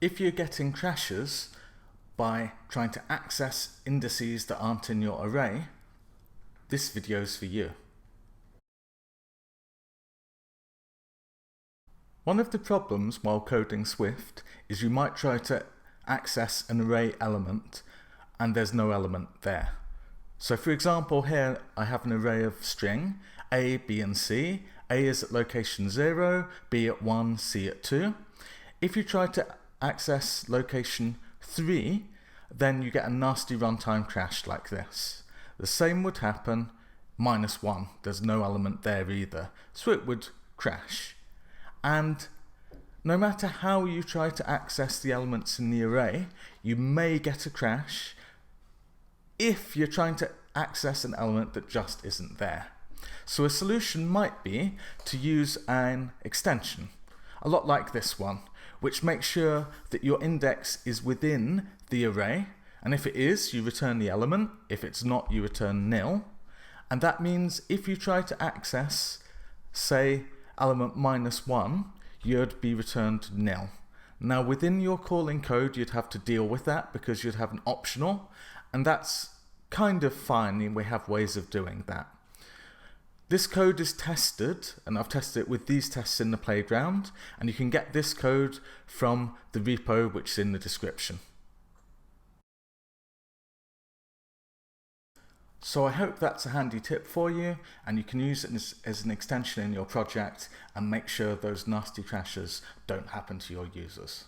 If you're getting crashes by trying to access indices that aren't in your array, this video is for you. One of the problems while coding Swift is you might try to access an array element and there's no element there. So for example, here I have an array of string A, B and C. A is at location 0, B at 1, C at 2. If you try to access location 3, then you get a nasty runtime crash like this. The same would happen -1. There's no element there either, so it would crash. And no matter how you try to access the elements in the array, you may get a crash if you're trying to access an element that just isn't there. So a solution might be to use an extension, a lot like this one, which makes sure that your index is within the array, and if it is, you return the element. If it's not, you return nil. And that means if you try to access, say, element -1, you'd be returned nil. Now within your calling code, you'd have to deal with that because you'd have an optional, and that's kind of fine, and we have ways of doing that. This code is tested, and I've tested it with these tests in the playground, and you can get this code from the repo which is in the description. So I hope that's a handy tip for you, and you can use it as an extension in your project and make sure those nasty crashes don't happen to your users.